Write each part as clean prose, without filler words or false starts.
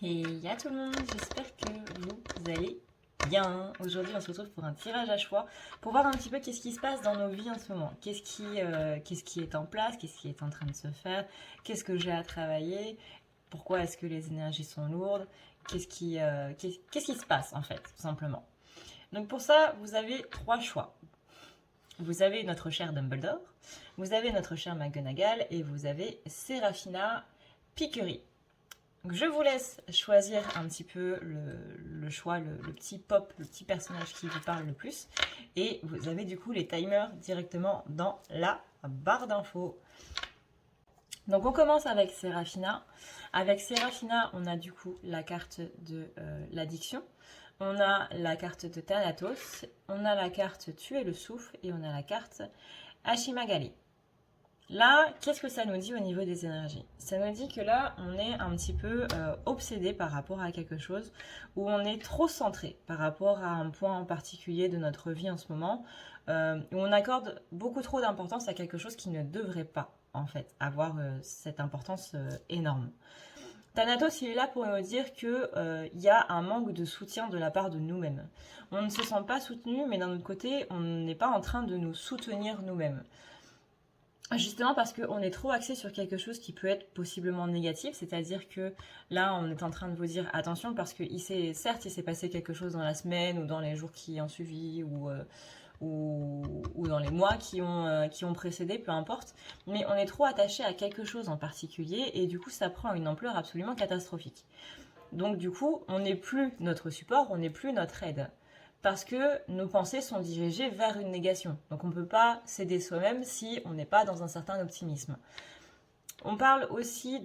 Et à tout le monde, j'espère que vous allez bien. Aujourd'hui, on se retrouve pour un tirage à choix pour voir un petit peu qu'est-ce qui se passe dans nos vies en ce moment. Qu'est-ce qui est en place, qu'est-ce qui est en train de se faire, qu'est-ce que j'ai à travailler, pourquoi est-ce que les énergies sont lourdes, qu'est-ce qui se passe en fait, tout simplement. Donc pour ça, vous avez trois choix. Vous avez notre cher Dumbledore, vous avez notre cher McGonagall et vous avez Seraphina Picquery. Donc je vous laisse choisir un petit peu le choix, le petit pop, le petit personnage qui vous parle le plus. Et vous avez du coup les timers directement dans la barre d'infos. Donc on commence avec Seraphina. Avec Seraphina, on a du coup la carte de l'addiction. On a la carte de Thanatos. On a la carte Tuer le souffle. Et on a la carte Ashimagali. Là, qu'est-ce que ça nous dit au niveau des énergies? Ça nous dit que là, on est un petit peu obsédé par rapport à quelque chose, où on est trop centré par rapport à un point en particulier de notre vie en ce moment, où on accorde beaucoup trop d'importance à quelque chose qui ne devrait pas, en fait, avoir cette importance énorme. Thanatos, il est là pour nous dire qu'il y a un manque de soutien de la part de nous-mêmes. On ne se sent pas soutenu, mais d'un autre côté, on n'est pas en train de nous soutenir nous-mêmes. Justement parce qu'on est trop axé sur quelque chose qui peut être possiblement négatif, c'est-à-dire que là on est en train de vous dire attention parce que certes il s'est passé quelque chose dans la semaine ou dans les jours qui ont suivi ou dans les mois qui ont précédé, peu importe, mais on est trop attaché à quelque chose en particulier et du coup ça prend une ampleur absolument catastrophique. Donc du coup on n'est plus notre support, on n'est plus notre aide parce que nos pensées sont dirigées vers une négation. Donc on ne peut pas s'aider soi-même si on n'est pas dans un certain optimisme. On parle aussi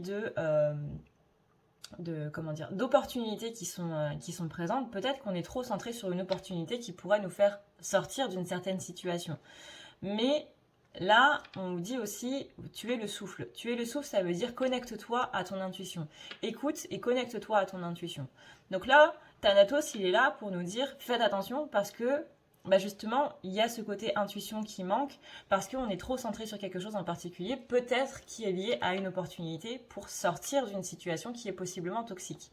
d'opportunités qui sont présentes. Peut-être qu'on est trop centré sur une opportunité qui pourrait nous faire sortir d'une certaine situation. Mais là, on vous dit aussi tuer le souffle. Tuer le souffle, ça veut dire connecte-toi à ton intuition. Écoute et connecte-toi à ton intuition. Donc là, Thanatos, il est là pour nous dire faites attention parce que justement, il y a ce côté intuition qui manque parce qu'on est trop centré sur quelque chose en particulier, peut-être qui est lié à une opportunité pour sortir d'une situation qui est possiblement toxique.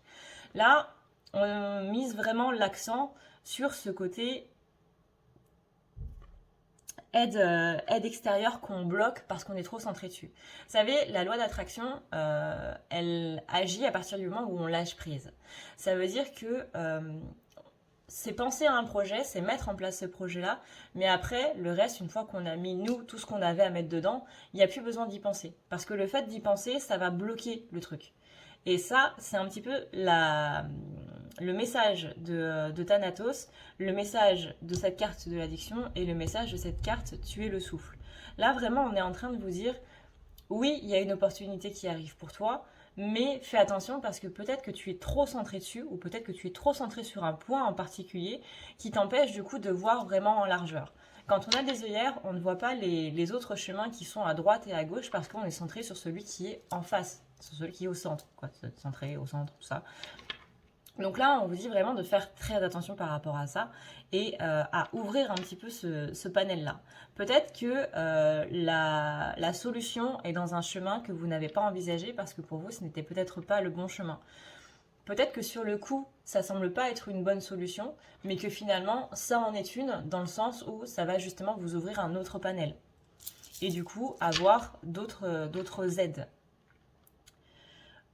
Là, on mise vraiment l'accent sur ce côté aide extérieure qu'on bloque parce qu'on est trop centré dessus. Vous savez, la loi d'attraction, elle agit à partir du moment où on lâche prise. Ça veut dire que c'est penser à un projet, c'est mettre en place ce projet-là, mais après, le reste, une fois qu'on a mis, nous, tout ce qu'on avait à mettre dedans, il n'y a plus besoin d'y penser. Parce que le fait d'y penser, ça va bloquer le truc. Et ça, c'est un petit peu le message de Thanatos, le message de cette carte de l'addiction et le message de cette carte tuer le souffle. Là, vraiment, on est en train de vous dire, oui, il y a une opportunité qui arrive pour toi, mais fais attention parce que peut-être que tu es trop centré dessus ou peut-être que tu es trop centré sur un point en particulier qui t'empêche du coup de voir vraiment en largeur. Quand on a des œillères, on ne voit pas les autres chemins qui sont à droite et à gauche parce qu'on est centré sur celui qui est en face, sur celui qui est au centre, quoi, centré au centre, tout ça. Donc là, on vous dit vraiment de faire très attention par rapport à ça et à ouvrir un petit peu ce panel-là. Peut-être que la solution est dans un chemin que vous n'avez pas envisagé parce que pour vous, ce n'était peut-être pas le bon chemin. Peut-être que sur le coup, ça semble pas être une bonne solution, mais que finalement, ça en est une dans le sens où ça va justement vous ouvrir un autre panel. Et du coup, avoir d'autres aides.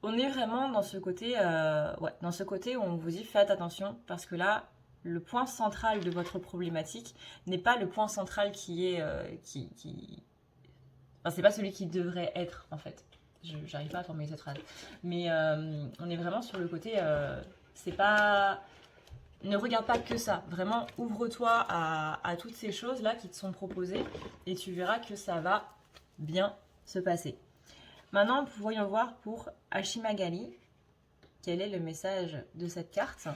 On est vraiment dans ce côté, dans ce côté où on vous dit faites attention parce que là, le point central de votre problématique n'est pas le point central qui est, enfin, c'est pas celui qui devrait être en fait. J'arrive pas à formuler cette phrase, mais on est vraiment sur le côté, c'est pas, ne regarde pas que ça. Vraiment, ouvre-toi à toutes ces choses là qui te sont proposées et tu verras que ça va bien se passer. Maintenant, voyons voir pour Ashimagali, quel est le message de cette carte.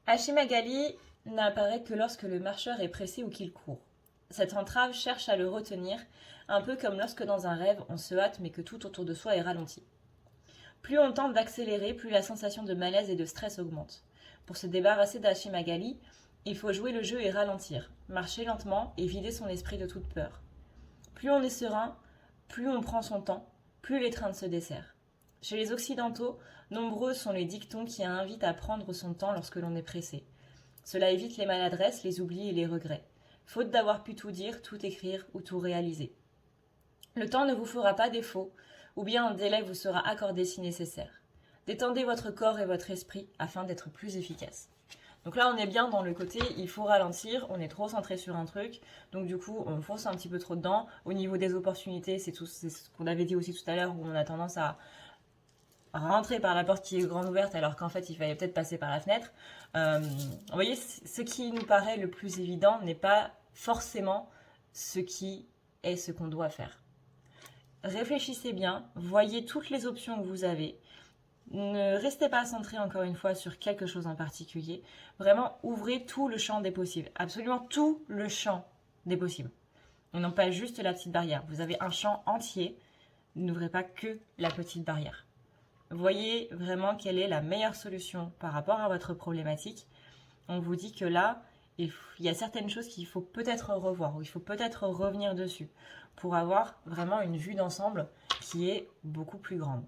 Ashimagali n'apparaît que lorsque le marcheur est pressé ou qu'il court. Cette entrave cherche à le retenir, un peu comme lorsque dans un rêve on se hâte mais que tout autour de soi est ralenti. Plus on tente d'accélérer, plus la sensation de malaise et de stress augmente. Pour se débarrasser d'Ashimagali, il faut jouer le jeu et ralentir, marcher lentement et vider son esprit de toute peur. Plus on est serein, plus on prend son temps, plus l'étreinte se dessert. Chez les Occidentaux, nombreux sont les dictons qui invitent à prendre son temps lorsque l'on est pressé. Cela évite les maladresses, les oublis et les regrets, faute d'avoir pu tout dire, tout écrire ou tout réaliser. Le temps ne vous fera pas défaut, ou bien un délai vous sera accordé si nécessaire. Détendez votre corps et votre esprit afin d'être plus efficace. Donc là, on est bien dans le côté, il faut ralentir, on est trop centré sur un truc, donc du coup, on fonce un petit peu trop dedans. Au niveau des opportunités, c'est ce qu'on avait dit aussi tout à l'heure, où on a tendance à rentrer par la porte qui est grande ouverte, alors qu'en fait, il fallait peut-être passer par la fenêtre. Vous voyez, ce qui nous paraît le plus évident n'est pas forcément ce qui est ce qu'on doit faire. Réfléchissez bien, voyez toutes les options que vous avez. Ne restez pas centré encore une fois sur quelque chose en particulier. Vraiment, ouvrez tout le champ des possibles. Absolument tout le champ des possibles. Et non pas juste la petite barrière. Vous avez un champ entier. N'ouvrez pas que la petite barrière. Voyez vraiment quelle est la meilleure solution par rapport à votre problématique. On vous dit que là, il y a certaines choses qu'il faut peut-être revoir, ou il faut peut-être revenir dessus, pour avoir vraiment une vue d'ensemble qui est beaucoup plus grande.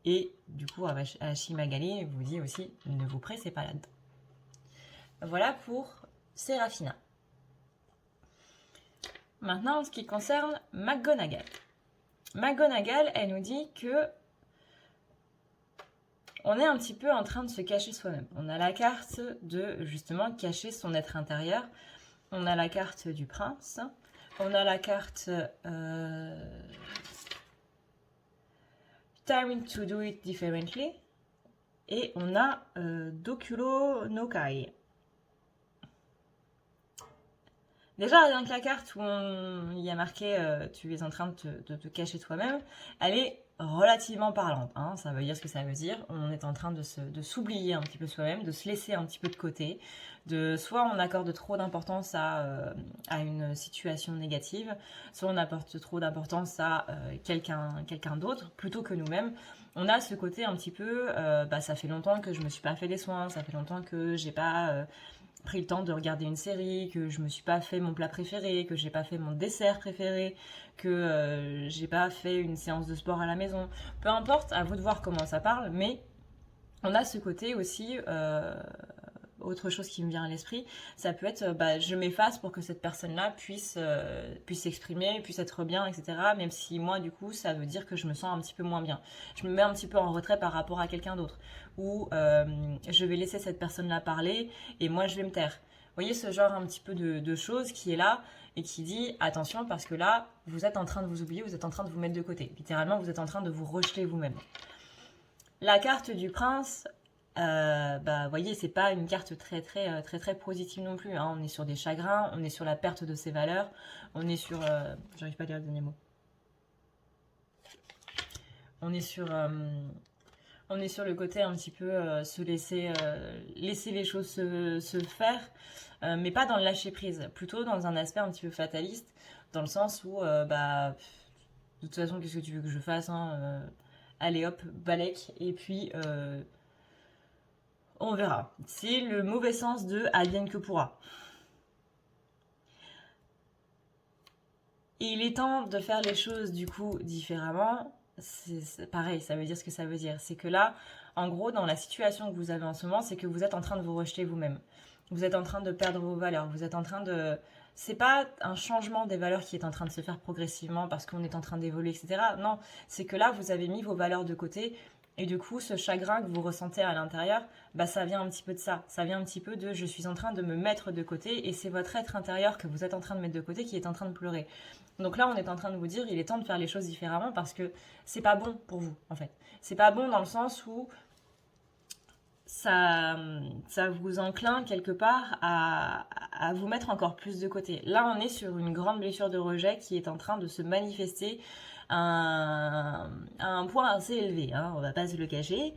Et du coup, Ashi Magali vous dit aussi, ne vous pressez pas là-dedans. Voilà pour Sérafina. Maintenant, en ce qui concerne McGonagall. McGonagall, elle nous dit que on est un petit peu en train de se cacher soi-même. On a la carte de, justement, cacher son être intérieur. On a la carte du prince. On a la carte... Time to do it differently. Et on a Dokulo no Kai. Déjà, rien que la carte où il y a marqué tu es en train de te cacher toi-même, elle est relativement parlante. Hein, ça veut dire ce que ça veut dire. On est en train de s'oublier un petit peu soi-même, de se laisser un petit peu de côté. Soit on accorde trop d'importance à une situation négative, soit on apporte trop d'importance à quelqu'un d'autre plutôt que nous-mêmes. On a ce côté un petit peu, ça fait longtemps que je me suis pas fait des soins, ça fait longtemps que j'ai pas pris le temps de regarder une série, que je me suis pas fait mon plat préféré, que j'ai pas fait mon dessert préféré, que j'ai pas fait une séance de sport à la maison. Peu importe, à vous de voir comment ça parle, mais on a ce côté aussi, autre chose qui me vient à l'esprit, ça peut être je m'efface pour que cette personne-là puisse s'exprimer, puisse être bien, etc. Même si moi, du coup, ça veut dire que je me sens un petit peu moins bien. Je me mets un petit peu en retrait par rapport à quelqu'un d'autre. Ou je vais laisser cette personne-là parler et moi, je vais me taire. Vous voyez ce genre un petit peu de choses qui est là et qui dit attention parce que là, vous êtes en train de vous oublier, vous êtes en train de vous mettre de côté. Littéralement, vous êtes en train de vous rejeter vous-même. La carte du prince... voyez, c'est pas une carte très positive non plus. Hein. On est sur des chagrins, on est sur la perte de ses valeurs, on est sur. J'arrive pas à dire le dernier mot. On est sur le côté un petit peu se laisser les choses se faire, mais pas dans le lâcher prise, plutôt dans un aspect un petit peu fataliste, dans le sens où de toute façon, qu'est-ce que tu veux que je fasse, hein, allez hop, balèque, et puis. On verra. C'est le mauvais sens de advienne que pourra. Et il est temps de faire les choses du coup différemment. C'est pareil, ça veut dire ce que ça veut dire. C'est que là, en gros, dans la situation que vous avez en ce moment, c'est que vous êtes en train de vous rejeter vous-même. Vous êtes en train de perdre vos valeurs. Vous êtes en train de... C'est pas un changement des valeurs qui est en train de se faire progressivement parce qu'on est en train d'évoluer, etc. Non, c'est que là, vous avez mis vos valeurs de côté. Et du coup, ce chagrin que vous ressentez à l'intérieur, ça vient un petit peu de ça. Ça vient un petit peu de je suis en train de me mettre de côté et c'est votre être intérieur que vous êtes en train de mettre de côté qui est en train de pleurer. Donc là, on est en train de vous dire il est temps de faire les choses différemment parce que c'est pas bon pour vous, en fait. C'est pas bon dans le sens où ça vous encline quelque part à vous mettre encore plus de côté. Là, on est sur une grande blessure de rejet qui est en train de se manifester à un point assez élevé, hein, on va pas se le cacher.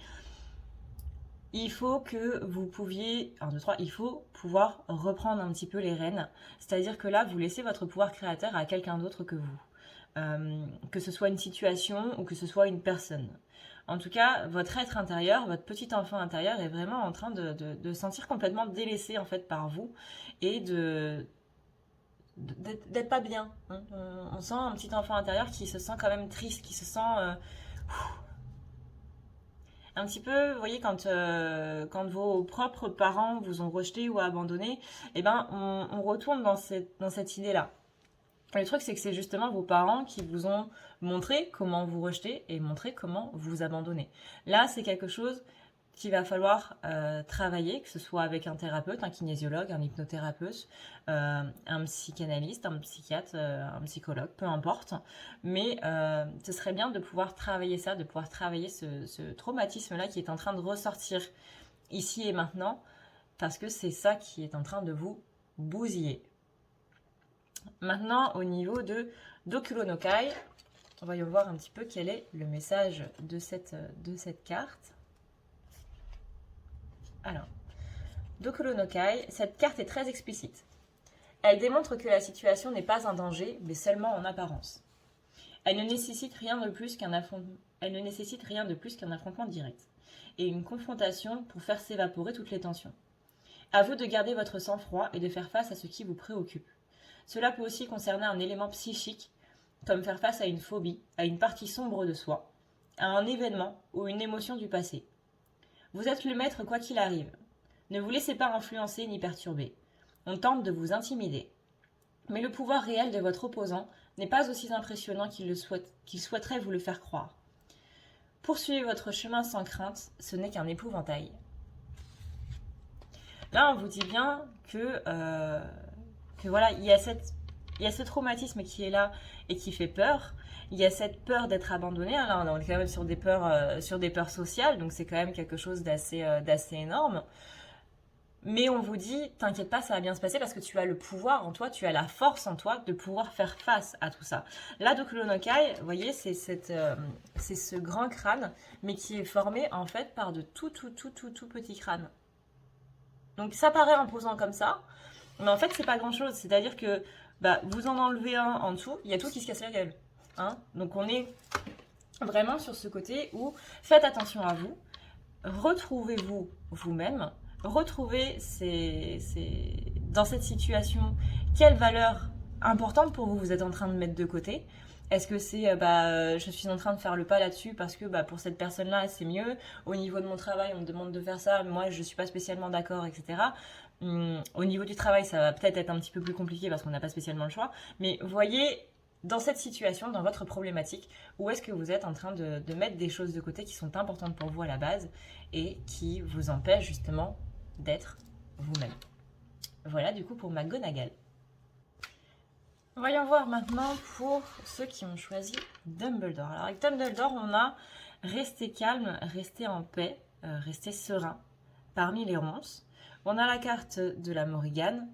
Il faut que vous pouviez, 1, 2, 3, il faut pouvoir reprendre un petit peu les rênes. C'est-à-dire que là, vous laissez votre pouvoir créateur à quelqu'un d'autre que vous. Que ce soit une situation ou que ce soit une personne. En tout cas, votre être intérieur, votre petit enfant intérieur est vraiment en train de se sentir complètement délaissé en fait par vous et de d'être pas bien. Hein. On sent un petit enfant intérieur qui se sent quand même triste, qui se sent un petit peu, vous voyez, quand vos propres parents vous ont rejeté ou abandonné, eh ben, on retourne dans cette idée-là. Le truc, c'est que c'est justement vos parents qui vous ont montré comment vous rejeter et montré comment vous abandonner. Là, c'est quelque chose qu'il va falloir travailler, que ce soit avec un thérapeute, un kinésiologue, un hypnothérapeute, un psychanalyste, un psychiatre, un psychologue, peu importe. Mais ce serait bien de pouvoir travailler ça, de pouvoir travailler ce traumatisme-là qui est en train de ressortir ici et maintenant, parce que c'est ça qui est en train de vous bousiller. Maintenant, au niveau de Dokulo no Kai, on va y voir un petit peu quel est le message de cette carte. Alors, Dokulo no Kai, cette carte est très explicite. Elle démontre que la situation n'est pas un danger, mais seulement en apparence. Elle ne nécessite rien de plus qu'un affrontement direct et une confrontation pour faire s'évaporer toutes les tensions. À vous de garder votre sang-froid et de faire face à ce qui vous préoccupe. Cela peut aussi concerner un élément psychique, comme faire face à une phobie, à une partie sombre de soi, à un événement ou une émotion du passé. Vous êtes le maître quoi qu'il arrive. Ne vous laissez pas influencer ni perturber. On tente de vous intimider. Mais le pouvoir réel de votre opposant n'est pas aussi impressionnant qu'il souhaiterait vous le faire croire. Poursuivez votre chemin sans crainte, ce n'est qu'un épouvantail. Là, on vous dit bien que voilà, il y a ce traumatisme qui est là et qui fait peur. Il y a cette peur d'être abandonné. Là, on est quand même sur des peurs sociales, donc c'est quand même quelque chose d'assez énorme. Mais on vous dit, t'inquiète pas, ça va bien se passer parce que tu as le pouvoir en toi, tu as la force en toi de pouvoir faire face à tout ça. Là, Dokulo no Kai, vous voyez, c'est ce grand crâne, mais qui est formé en fait par de tout petits crânes. Donc ça paraît imposant comme ça, mais en fait c'est pas grand chose. C'est-à-dire que vous en enlevez un en dessous, il y a tout qui se casse la gueule. Hein. Donc on est vraiment sur ce côté où faites attention à vous, retrouvez-vous vous-même. Retrouvez dans cette situation quelle valeur importante pour vous vous êtes en train de mettre de côté. Est-ce que c'est je suis en train de faire le pas là-dessus parce que pour cette personne-là c'est mieux. Au niveau de mon travail on me demande de faire ça, moi je suis pas spécialement d'accord, etc. Au niveau du travail ça va peut-être être un petit peu plus compliqué parce qu'on n'a pas spécialement le choix. Mais voyez dans cette situation, dans votre problématique, où est-ce que vous êtes en train de mettre des choses de côté qui sont importantes pour vous à la base et qui vous empêchent justement d'être vous-même. Voilà du coup pour McGonagall. Voyons voir maintenant pour ceux qui ont choisi Dumbledore. Alors avec Dumbledore, on a rester calme, rester en paix, rester serein parmi les ronces. On a la carte de la Morrigan,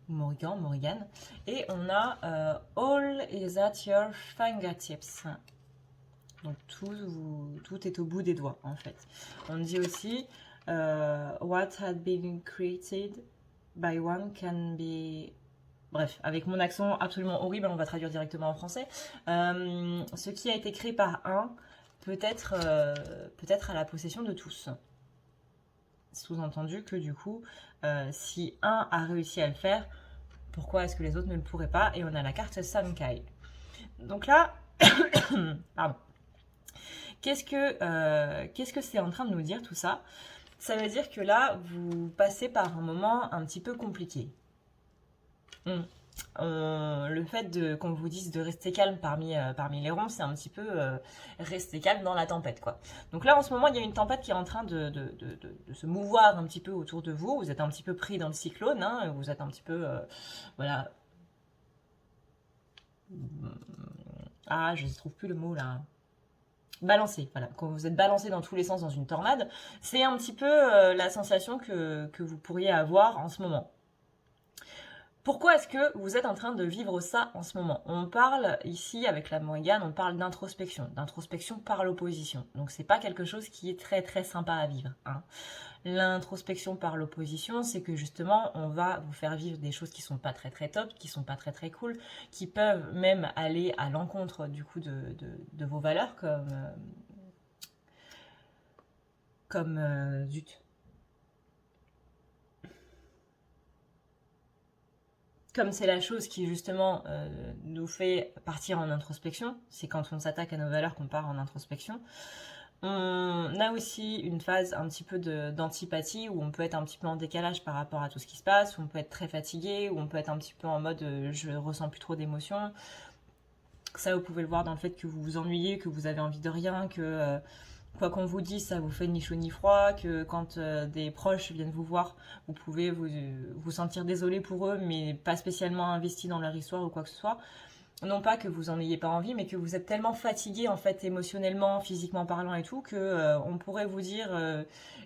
Morrigan, et on a All is at your fingertips. Donc tout est au bout des doigts en fait. On dit aussi what had been created by one can be... Bref, avec mon accent absolument horrible, on va traduire directement en français. Ce qui a été créé par un peut être à la possession de tous. Sous-entendu que du coup, si un a réussi à le faire, pourquoi est-ce que les autres ne le pourraient pas? Et on a la carte Sankai. Donc là, pardon. Qu'est-ce que c'est en train de nous dire tout ça? Ça veut dire que là, vous passez par un moment un petit peu compliqué. Le fait qu'on vous dise de rester calme parmi les ronds, c'est un petit peu rester calme dans la tempête, quoi. Donc là, en ce moment, il y a une tempête qui est en train de se mouvoir un petit peu autour de vous. Vous êtes un petit peu pris dans le cyclone, hein, vous êtes un petit peu, voilà. Ah, je ne trouve plus le mot là. Balancé, voilà. Quand vous êtes balancé dans tous les sens dans une tornade, c'est un petit peu la sensation que vous pourriez avoir en ce moment. Pourquoi est-ce que vous êtes en train de vivre ça en ce moment? On parle ici, avec la Morrigan, on parle d'introspection par l'opposition. Donc c'est pas quelque chose qui est très très sympa à vivre. Hein. L'introspection par l'opposition, c'est que justement, on va vous faire vivre des choses qui sont pas très très top, qui sont pas très très cool, qui peuvent même aller à l'encontre du coup de vos valeurs comme zut. comme c'est la chose qui justement nous fait partir en introspection, c'est quand on s'attaque à nos valeurs qu'on part en introspection. On a aussi une phase un petit peu d'antipathie où on peut être un petit peu en décalage par rapport à tout ce qui se passe, où on peut être très fatigué, où on peut être un petit peu en mode je ressens plus trop d'émotions. Ça, vous pouvez le voir dans le fait que vous vous ennuyez, que vous avez envie de rien, que quoi qu'on vous dise, ça vous fait ni chaud ni froid, que quand des proches viennent vous voir, vous pouvez vous sentir désolé pour eux, mais pas spécialement investi dans leur histoire ou quoi que ce soit. Non pas que vous en ayez pas envie, mais que vous êtes tellement fatigué en fait émotionnellement, physiquement parlant et tout, que on pourrait vous dire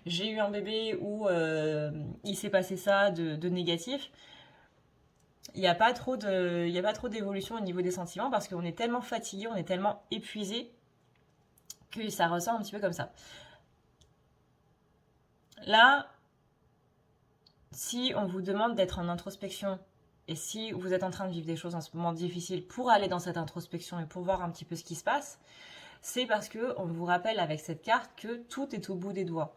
j'ai eu un bébé ou il s'est passé ça de négatif. Il n'y a pas trop d'évolution au niveau des sentiments parce qu'on est tellement fatigué, on est tellement épuisé que ça ressort un petit peu comme ça. Là, si on vous demande d'être en introspection et si vous êtes en train de vivre des choses en ce moment difficiles pour aller dans cette introspection et pour voir un petit peu ce qui se passe, c'est parce que on vous rappelle avec cette carte que tout est au bout des doigts.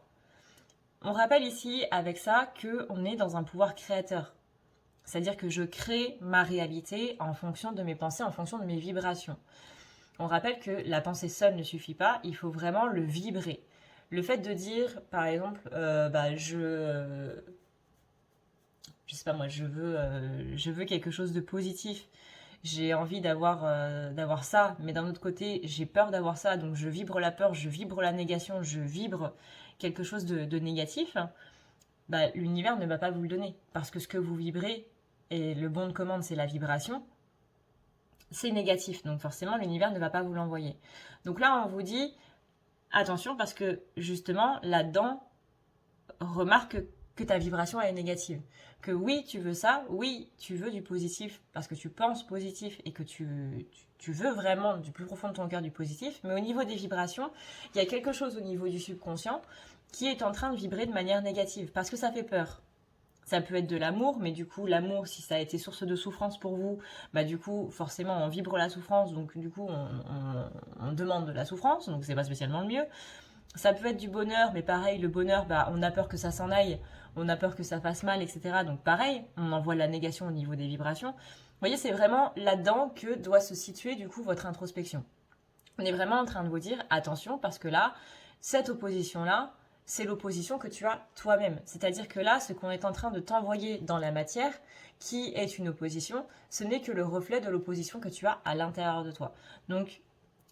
On rappelle ici avec ça qu'on est dans un pouvoir créateur. C'est-à-dire que je crée ma réalité en fonction de mes pensées, en fonction de mes vibrations. On rappelle que la pensée seule ne suffit pas, il faut vraiment le vibrer. Le fait de dire, par exemple, je sais pas moi, je veux quelque chose de positif. J'ai envie d'avoir ça, mais d'un autre côté, j'ai peur d'avoir ça, donc je vibre la peur, je vibre la négation, je vibre quelque chose de négatif. Bah, l'univers ne va pas vous le donner, parce que ce que vous vibrez, et le bon de commande, c'est la vibration, c'est négatif, donc forcément, l'univers ne va pas vous l'envoyer. Donc là, on vous dit, attention, parce que justement, là-dedans, remarque que ta vibration elle est négative. Que oui, tu veux ça, oui, tu veux du positif parce que tu penses positif et que tu veux vraiment du plus profond de ton cœur du positif, mais au niveau des vibrations, il y a quelque chose au niveau du subconscient qui est en train de vibrer de manière négative parce que ça fait peur. Ça peut être de l'amour, mais du coup, l'amour, si ça a été source de souffrance pour vous, bah du coup, forcément, on vibre la souffrance, donc du coup, on demande de la souffrance, donc c'est pas spécialement le mieux. Ça peut être du bonheur, mais pareil, le bonheur, bah, on a peur que ça s'en aille, on a peur que ça fasse mal, etc. Donc pareil, on envoie la négation au niveau des vibrations. Vous voyez, c'est vraiment là-dedans que doit se situer du coup votre introspection. On est vraiment en train de vous dire, attention, parce que là, cette opposition-là, c'est l'opposition que tu as toi-même. C'est-à-dire que là, ce qu'on est en train de t'envoyer dans la matière, qui est une opposition, ce n'est que le reflet de l'opposition que tu as à l'intérieur de toi. Donc,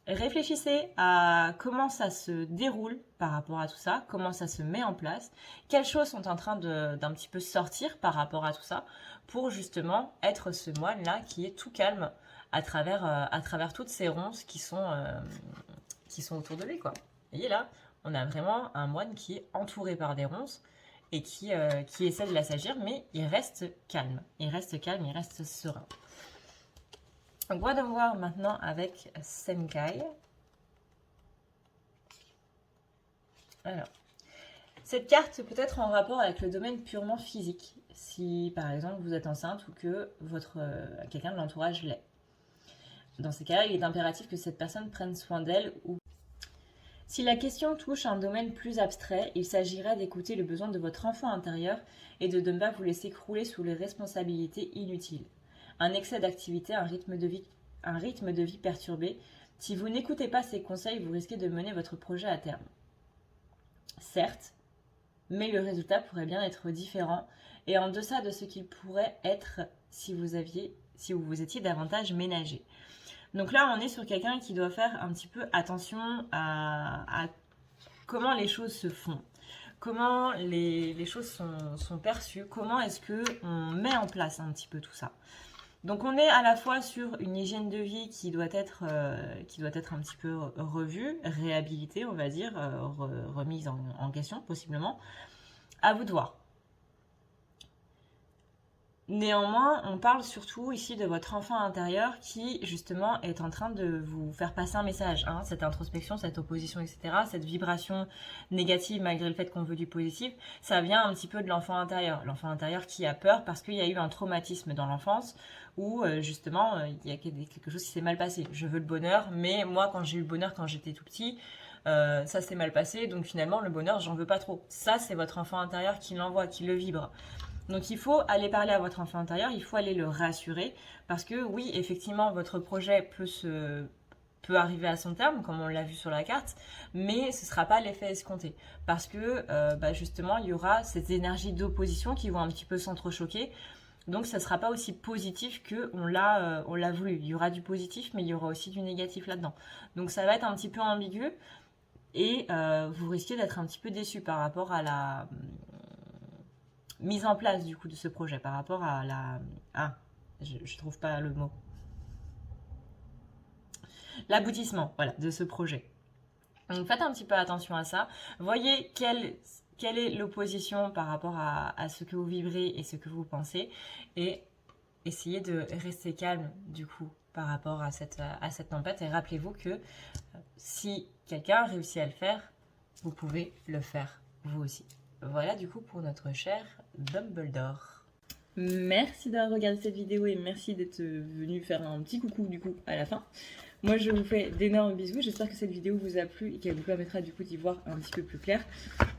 réfléchissez à comment ça se déroule par rapport à tout ça, comment ça se met en place, quelles choses sont en train d'un petit peu sortir par rapport à tout ça, pour justement être ce moine-là qui est tout calme à travers toutes ces ronces qui sont autour de lui, quoi. Vous voyez là, on a vraiment un moine qui est entouré par des ronces et qui essaie de l'assagir, mais il reste calme, il reste serein. Donc, on va voir maintenant avec Senkai. Alors, cette carte peut être en rapport avec le domaine purement physique, si par exemple vous êtes enceinte ou que quelqu'un de l'entourage l'est. Dans ces cas-là, il est impératif que cette personne prenne soin d'elle ou... Si la question touche un domaine plus abstrait, il s'agirait d'écouter le besoin de votre enfant intérieur et de ne pas vous laisser crouler sous les responsabilités inutiles. Un excès d'activité, un rythme de vie perturbé. Si vous n'écoutez pas ces conseils, vous risquez de mener votre projet à terme. Certes, mais le résultat pourrait bien être différent et en deçà de ce qu'il pourrait être si vous vous étiez davantage ménagé. Donc là, on est sur quelqu'un qui doit faire un petit peu attention à comment les choses se font, comment les choses sont perçues, comment est-ce qu'on met en place un petit peu tout ça. Donc on est à la fois sur une hygiène de vie qui doit être un petit peu revue, réhabilitée, on va dire, remise en question possiblement. À vous de voir. Néanmoins, on parle surtout ici de votre enfant intérieur qui, justement, est en train de vous faire passer un message. Hein, cette introspection, cette opposition, etc., cette vibration négative malgré le fait qu'on veut du positif, ça vient un petit peu de l'enfant intérieur. L'enfant intérieur qui a peur parce qu'il y a eu un traumatisme dans l'enfance où, justement, il y a quelque chose qui s'est mal passé. Je veux le bonheur, mais moi, quand j'ai eu le bonheur quand j'étais tout petit, ça s'est mal passé, donc finalement, le bonheur, j'en veux pas trop. Ça, c'est votre enfant intérieur qui l'envoie, qui le vibre. Donc il faut aller parler à votre enfant intérieur, il faut aller le rassurer, parce que oui, effectivement, votre projet peut arriver à son terme, comme on l'a vu sur la carte, mais ce ne sera pas l'effet escompté. Parce que justement, il y aura ces énergies d'opposition qui vont un petit peu s'entrechoquer. Donc ça ne sera pas aussi positif qu'on l'a voulu. Il y aura du positif, mais il y aura aussi du négatif là-dedans. Donc ça va être un petit peu ambigu et vous risquez d'être un petit peu déçu par rapport à la mise en place du coup de ce projet, par rapport à la... Ah, je trouve pas le mot. L'aboutissement, voilà, de ce projet. Donc faites un petit peu attention à ça. Voyez quelle est l'opposition par rapport à ce que vous vibrez et ce que vous pensez. Et essayez de rester calme du coup par rapport à cette tempête. Et rappelez-vous que si quelqu'un réussit à le faire, vous pouvez le faire vous aussi. Voilà du coup pour notre cher Dumbledore. Merci d'avoir regardé cette vidéo et merci d'être venu faire un petit coucou du coup à la fin. Moi je vous fais d'énormes bisous, j'espère que cette vidéo vous a plu et qu'elle vous permettra du coup d'y voir un petit peu plus clair.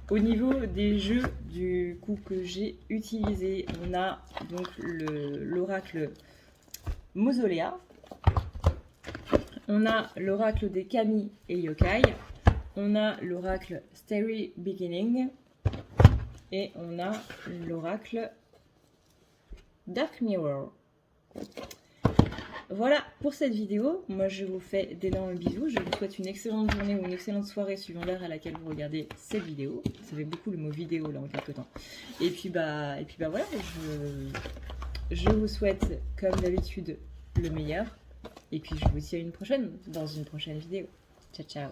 Au niveau des jeux du coup que j'ai utilisé, on a donc l'oracle Mausolea, on a l'oracle des Kami et Yokai, on a l'oracle Starry Beginning et on a l'oracle Dark Mirror. Voilà pour cette vidéo, moi je vous fais d'énormes bisous, je vous souhaite une excellente journée ou une excellente soirée suivant l'heure à laquelle vous regardez cette vidéo. Ça fait beaucoup le mot vidéo là en quelques temps. Et puis voilà, je vous souhaite comme d'habitude le meilleur. Et puis je vous dis à une prochaine, dans une prochaine vidéo. Ciao ciao.